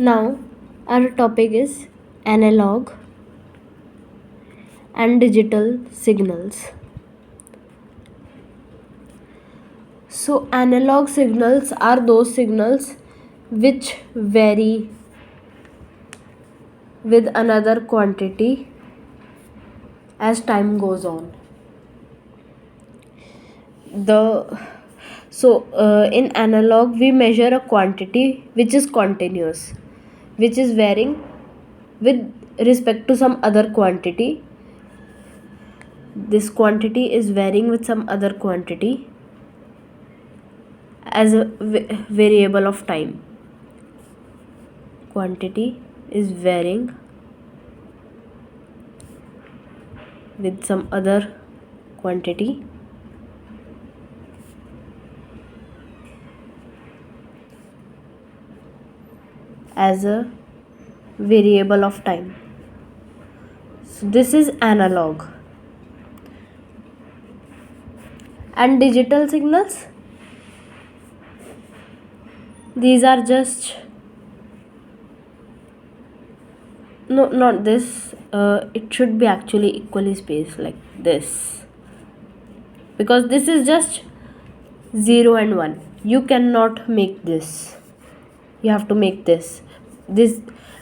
Now, our topic is analog and digital signals. So, analog signals are those signals which vary with another quantity as time goes on. In analog we measure a quantity which is continuous, which is varying with respect to some other quantity. This quantity is varying with some other quantity as a variable of time. Quantity is varying with some other quantity as a variable of time. So this is analog. And digital signals, these are just not this, it should be actually equally spaced like this, because this is just 0 and 1. You cannot make this, you have to make this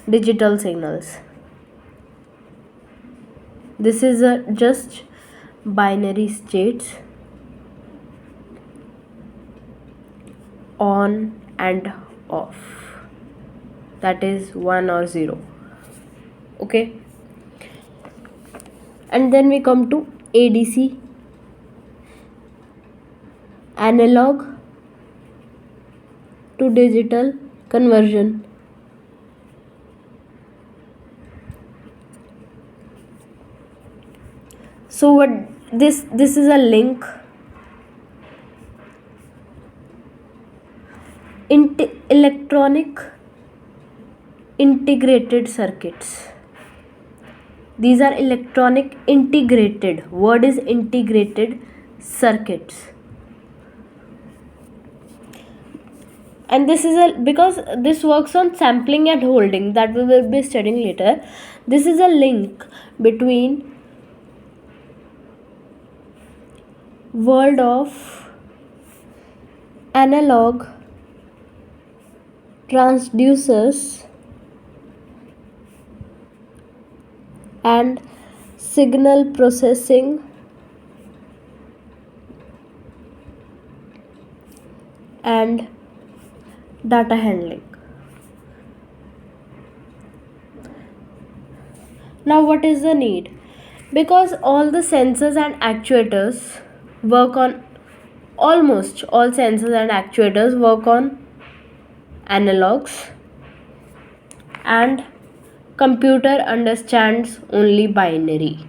digital signals. This is a just binary states, on and off, that is 1 or 0. Okay, and then we come to ADC, analog to digital conversion. So what this is a link electronic integrated circuits. These are electronic integrated, word is integrated circuits. And this is because this works on sampling and holding, that we will be studying later. This is a link between world of analog transducers and signal processing and data handling. Now what is the need? Because all the sensors and actuators work on, almost all sensors and actuators work on analogs, and computer understands only binary.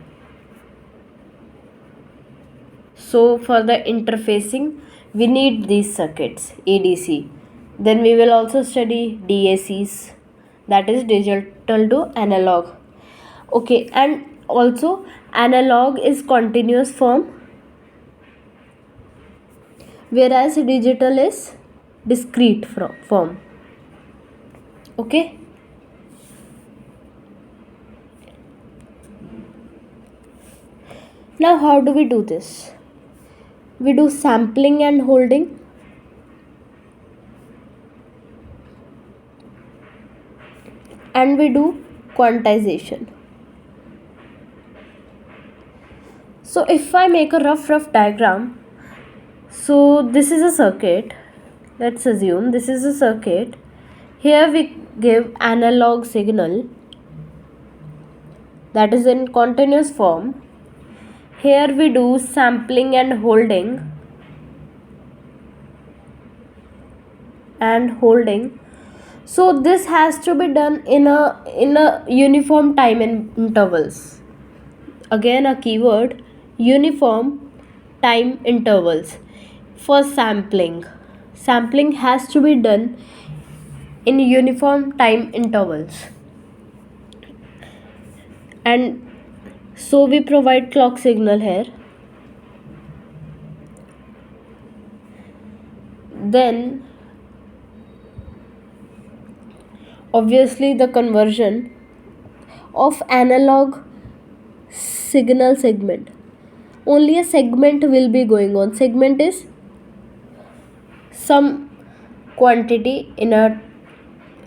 So for the interfacing we need these circuits, ADC. Then we will also study DACs, that is digital to analog. Okay, and also analog is continuous form, whereas digital is discrete form. Okay, now how do we do this? We do sampling and holding, and we do quantization. So if I make a rough diagram, so this is a circuit, let's assume this is a circuit. Here we give analog signal, that is in continuous form. Here we do sampling and holding, so this has to be done in a uniform time intervals. Again a keyword, uniform time intervals. For sampling has to be done in uniform time intervals, and so we provide clock signal here. Then obviously the conversion of analog signal segment. Only a segment will be going on. Segment is some quantity in a,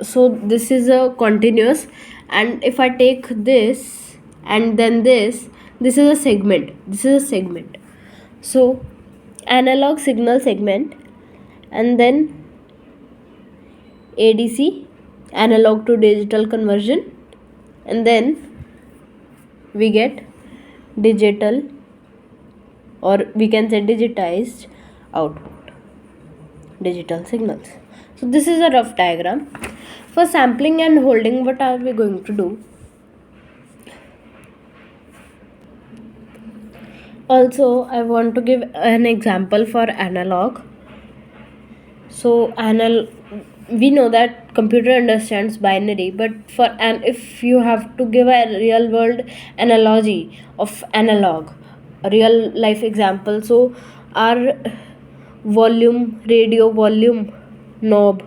so this is a continuous, and if I take this and then this is a segment, so analog signal segment, and then ADC, analog to digital conversion, and then we get digital, or we can say digitized output, digital signals. So this is a rough diagram. For sampling and holding, what are we going to do? Also, I want to give an example for analog. So we know that computer understands binary, but if you have to give a real world analogy of analog, a real life example, so our radio volume knob,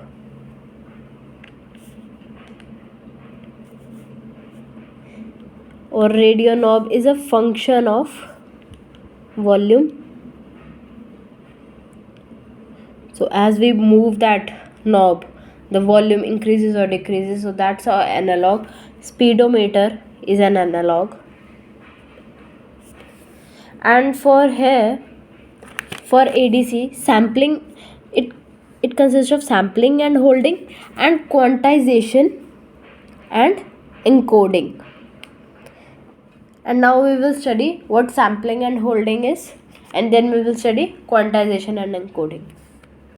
or radio knob, is a function of volume. So as we move that knob, the volume increases or decreases. So that's our analog. Speedometer is an analog. And for ADC, sampling, it consists of sampling and holding, and quantization and encoding. And now we will study what sampling and holding is, and then we will study quantization and encoding.